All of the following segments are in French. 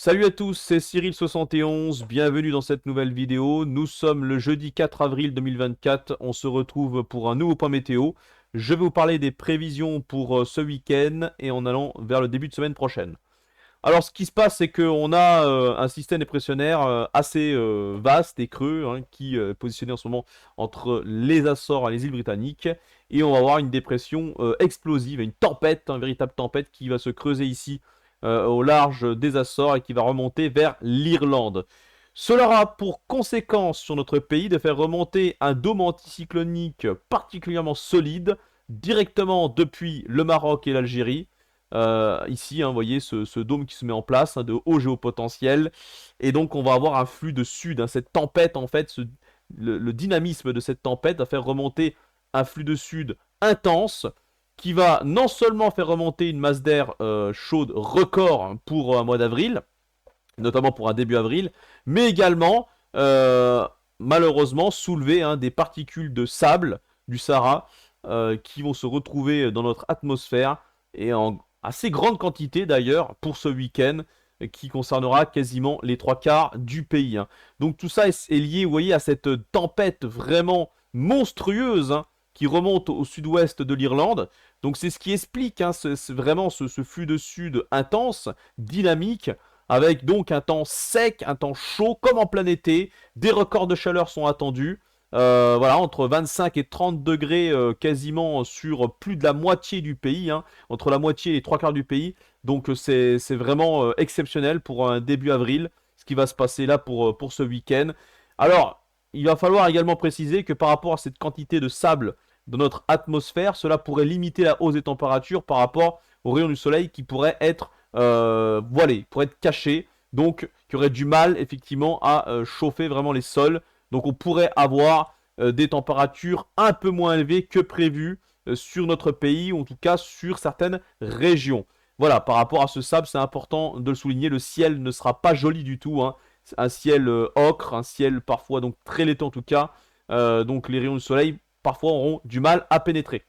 Salut à tous, c'est Cyril71, bienvenue dans cette nouvelle vidéo. Nous sommes le jeudi 4 avril 2024, on se retrouve pour un nouveau point météo. Je vais vous parler des prévisions pour ce week-end et en allant vers le début de semaine prochaine. Alors ce qui se passe, c'est qu'on a un système dépressionnaire assez vaste et creux hein, qui est positionné en ce moment entre les Açores et les îles britanniques. Et on va avoir une dépression explosive, une tempête, une véritable tempête qui va se creuser ici au large des Açores et qui va remonter vers l'Irlande. Cela aura pour conséquence sur notre pays de faire remonter un dôme anticyclonique particulièrement solide directement depuis le Maroc et l'Algérie. Ici, hein, vous voyez ce dôme qui se met en place, hein, de haut géopotentiel. Et donc, on va avoir un flux de sud. Hein, cette tempête, en fait, le dynamisme de cette tempête va faire remonter un flux de sud intense qui va non seulement faire remonter une masse d'air chaude record hein, pour un mois d'avril, notamment pour un début avril, mais également, malheureusement, soulever hein, des particules de sable du Sahara qui vont se retrouver dans notre atmosphère et en assez grande quantité d'ailleurs pour ce week-end qui concernera quasiment les trois quarts du pays. Hein. Donc tout ça est lié, vous voyez, à cette tempête vraiment monstrueuse hein, qui remonte au sud-ouest de l'Irlande. Donc c'est ce qui explique hein, vraiment ce flux de sud intense, dynamique, avec donc un temps sec, un temps chaud, comme en plein été. Des records de chaleur sont attendus. Voilà, entre 25 et 30 degrés quasiment sur plus de la moitié du pays, hein, entre la moitié et les trois quarts du pays. Donc c'est vraiment exceptionnel pour un début avril, ce qui va se passer là pour ce week-end. Alors, il va falloir également préciser que par rapport à cette quantité de sable dans notre atmosphère, cela pourrait limiter la hausse des températures par rapport aux rayons du soleil qui pourraient être voilés, pourraient être cachés, donc qui auraient du mal effectivement à chauffer vraiment les sols. Donc on pourrait avoir des températures un peu moins élevées que prévu sur notre pays, ou en tout cas sur certaines régions. Voilà, par rapport à ce sable, c'est important de le souligner, le ciel ne sera pas joli du tout. Hein. Un ciel ocre, un ciel parfois donc très laiteux en tout cas. Donc les rayons du soleil parfois auront du mal à pénétrer.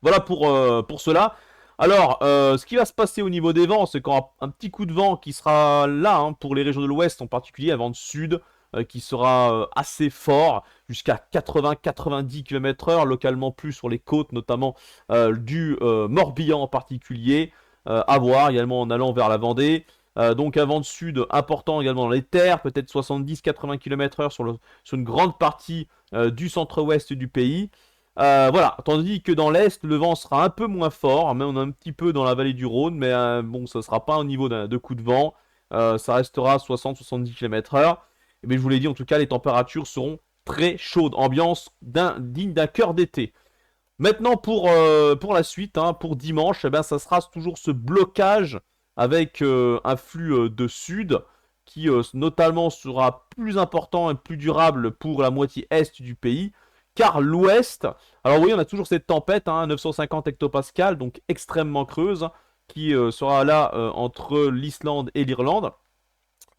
Voilà pour cela. Alors, ce qui va se passer au niveau des vents, c'est qu'un petit coup de vent qui sera là hein, pour les régions de l'ouest, en particulier un vent de sud, qui sera assez fort, jusqu'à 80-90 km/h, localement plus sur les côtes, notamment du Morbihan en particulier, à voir également en allant vers la Vendée. Donc un vent de sud important également dans les terres, peut-être 70-80 km/h sur une grande partie du centre-ouest du pays. Voilà, tandis que dans l'est, le vent sera un peu moins fort, mais on est un petit peu dans la vallée du Rhône, mais bon, ça ne sera pas au niveau de coup de vent, ça restera 60-70 km/h. Mais je vous l'ai dit, en tout cas, les températures seront très chaudes, ambiance digne d'un cœur d'été. Maintenant, pour la suite, hein, pour dimanche, eh ben, ça sera toujours ce blocage avec un flux de sud qui notamment sera plus important et plus durable pour la moitié est du pays, car l'ouest, alors oui, on a toujours cette tempête, hein, 950 hectopascales, donc extrêmement creuse, hein, qui sera là entre l'Islande et l'Irlande.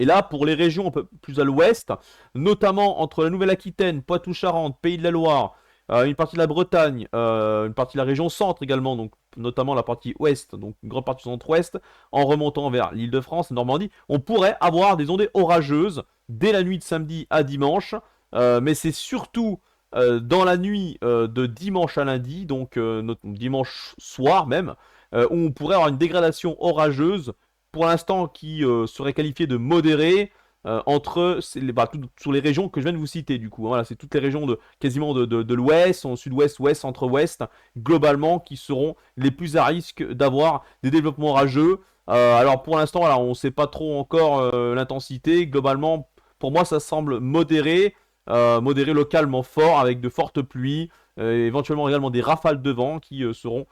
Et là, pour les régions un peu plus à l'ouest, notamment entre la Nouvelle-Aquitaine, Poitou-Charentes, Pays de la Loire, une partie de la Bretagne, une partie de la région centre également, donc notamment la partie ouest, donc une grande partie du centre-ouest, en remontant vers l'Île-de-France et Normandie, on pourrait avoir des ondées orageuses dès la nuit de samedi à dimanche, mais c'est surtout dans la nuit de dimanche à lundi, donc dimanche soir même, où on pourrait avoir une dégradation orageuse pour l'instant qui serait qualifié de modéré sur les régions que je viens de vous citer du coup. Hein. Voilà, c'est toutes les régions quasiment de l'ouest, sud-ouest, ouest, centre-ouest, globalement, qui seront les plus à risque d'avoir des développements orageux. Alors pour l'instant, voilà, on ne sait pas trop encore l'intensité. Globalement, pour moi, ça semble modéré, modéré localement fort, avec de fortes pluies, éventuellement également des rafales de vent qui seront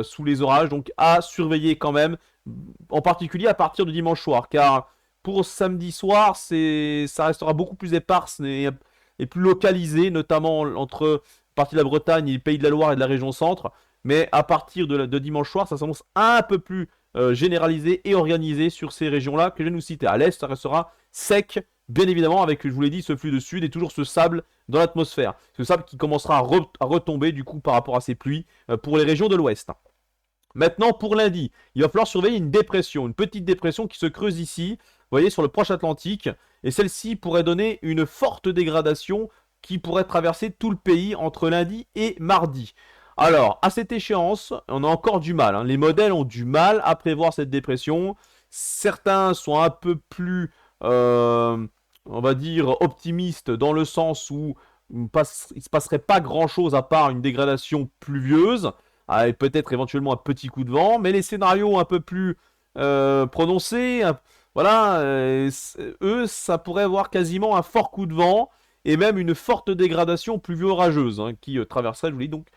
sous les orages. Donc à surveiller quand même en particulier à partir de dimanche soir, car pour samedi soir, ça restera beaucoup plus éparse et plus localisé, notamment entre partie de la Bretagne et les Pays de la Loire et de la région centre. Mais à partir de dimanche soir, ça s'annonce un peu plus généralisé et organisé sur ces régions-là que je vais nous citer. À l'est, ça restera sec, bien évidemment, avec, je vous l'ai dit, ce flux de sud et toujours ce sable dans l'atmosphère. Ce sable qui commencera à retomber du coup par rapport à ces pluies pour les régions de l'ouest. Maintenant, pour lundi, il va falloir surveiller une dépression, une petite dépression qui se creuse ici, voyez, sur le proche Atlantique. Et celle-ci pourrait donner une forte dégradation qui pourrait traverser tout le pays entre lundi et mardi. Alors, à cette échéance, on a encore du mal, hein. Les modèles ont du mal à prévoir cette dépression. Certains sont un peu plus, on va dire, optimistes dans le sens où il ne se passerait pas grand-chose à part une dégradation pluvieuse, avec peut-être éventuellement un petit coup de vent, mais les scénarios un peu plus prononcés, voilà, eux, ça pourrait avoir quasiment un fort coup de vent et même une forte dégradation pluvio-orageuse, hein, qui traverserait, je vous dis, donc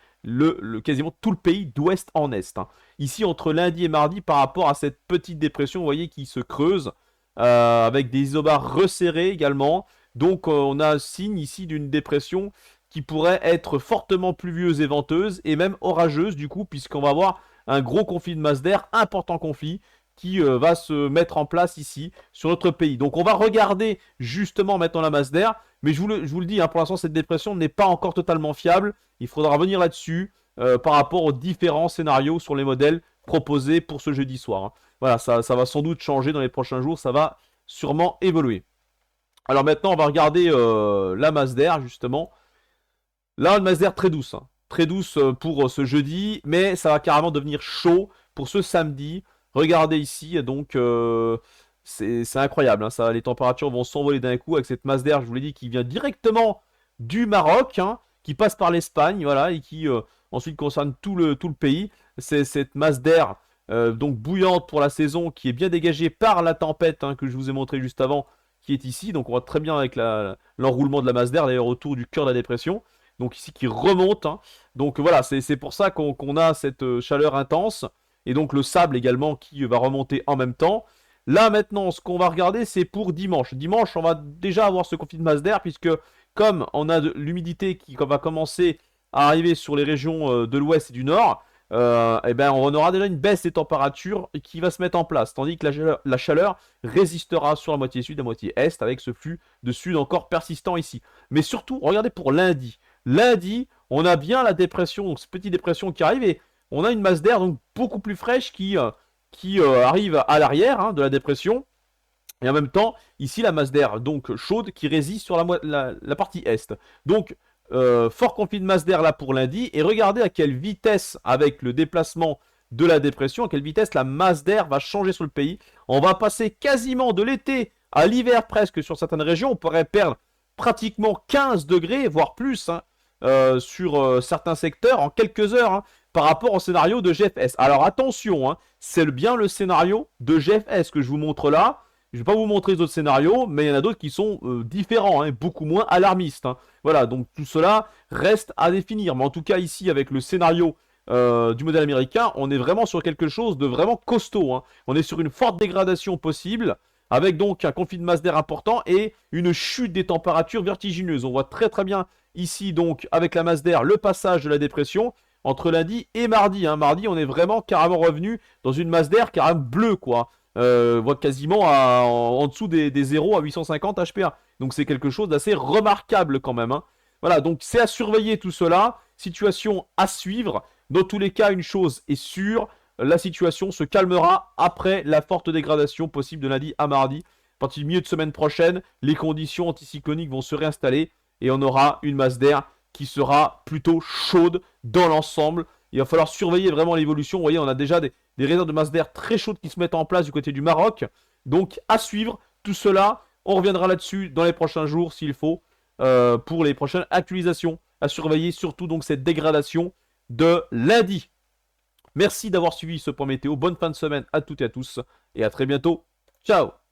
quasiment tout le pays d'ouest en est, hein. Ici, entre lundi et mardi, par rapport à cette petite dépression, vous voyez, qui se creuse, avec des isobars resserrés également. Donc, on a un signe ici d'une dépression qui pourrait être fortement pluvieuse et venteuse, et même orageuse, du coup, puisqu'on va avoir un gros conflit de masse d'air, important conflit, qui va se mettre en place ici, sur notre pays. Donc, on va regarder justement maintenant la masse d'air, mais je vous le dis, hein, pour l'instant, cette dépression n'est pas encore totalement fiable. Il faudra revenir là-dessus par rapport aux différents scénarios sur les modèles proposés pour ce jeudi soir, hein. Voilà, ça va sans doute changer dans les prochains jours, ça va sûrement évoluer. Alors maintenant, on va regarder la masse d'air, justement. Là, une masse d'air très douce, hein. Très douce pour ce jeudi, mais ça va carrément devenir chaud pour ce samedi. Regardez ici, donc c'est incroyable, hein, ça, les températures vont s'envoler d'un coup avec cette masse d'air, je vous l'ai dit, qui vient directement du Maroc, hein, qui passe par l'Espagne, voilà, et qui ensuite concerne tout le pays. C'est cette masse d'air donc bouillante pour la saison, qui est bien dégagée par la tempête, hein, que je vous ai montré juste avant, qui est ici. Donc on voit très bien avec l'enroulement de la masse d'air, d'ailleurs autour du cœur de la dépression. Donc ici qui remonte, hein. Donc voilà, c'est pour ça qu'on a cette chaleur intense. Et donc le sable également qui va remonter en même temps. Là maintenant, ce qu'on va regarder, c'est pour dimanche. Dimanche, on va déjà avoir ce conflit de masse d'air, puisque comme on a de l'humidité qui va commencer à arriver sur les régions de l'ouest et du nord, et ben on aura déjà une baisse des températures qui va se mettre en place, tandis que la chaleur résistera sur la moitié sud et la moitié est, avec ce flux de sud encore persistant ici. Mais surtout, regardez pour lundi. Lundi, on a bien la dépression, donc cette petite dépression qui arrive, et on a une masse d'air donc beaucoup plus fraîche qui arrive à l'arrière, hein, de la dépression. Et en même temps, ici, la masse d'air donc chaude qui résiste sur la partie est. Donc, fort conflit de masse d'air là pour lundi. Et regardez à quelle vitesse, avec le déplacement de la dépression, à quelle vitesse la masse d'air va changer sur le pays. On va passer quasiment de l'été à l'hiver presque sur certaines régions. On pourrait perdre pratiquement 15 degrés, voire plus, hein, sur certains secteurs en quelques heures, hein, par rapport au scénario de GFS. Alors attention, hein, c'est bien le scénario de GFS que je vous montre là. Je ne vais pas vous montrer les autres scénarios, mais il y en a d'autres qui sont différents, hein, beaucoup moins alarmistes, hein. Voilà, donc tout cela reste à définir. Mais en tout cas, ici, avec le scénario du modèle américain, on est vraiment sur quelque chose de vraiment costaud, hein. On est sur une forte dégradation possible, avec donc un conflit de masse d'air important et une chute des températures vertigineuses. On voit très très bien ici, donc, avec la masse d'air, le passage de la dépression entre lundi et mardi, hein. Mardi, on est vraiment carrément revenu dans une masse d'air carrément bleue, quoi. Voit quasiment en dessous des 0 à 850 HPA. Donc c'est quelque chose d'assez remarquable quand même, hein. Voilà, donc c'est à surveiller tout cela. Situation à suivre. Dans tous les cas, une chose est sûre, la situation se calmera après la forte dégradation possible de lundi à mardi. À partir du milieu de semaine prochaine, les conditions anticycloniques vont se réinstaller et on aura une masse d'air qui sera plutôt chaude dans l'ensemble. Il va falloir surveiller vraiment l'évolution. Vous voyez, on a déjà des réserves de masse d'air très chaudes qui se mettent en place du côté du Maroc. Donc, à suivre tout cela. On reviendra là-dessus dans les prochains jours, s'il faut, pour les prochaines actualisations. À surveiller surtout donc cette dégradation de lundi. Merci d'avoir suivi ce point météo. Bonne fin de semaine à toutes et à tous. Et à très bientôt. Ciao!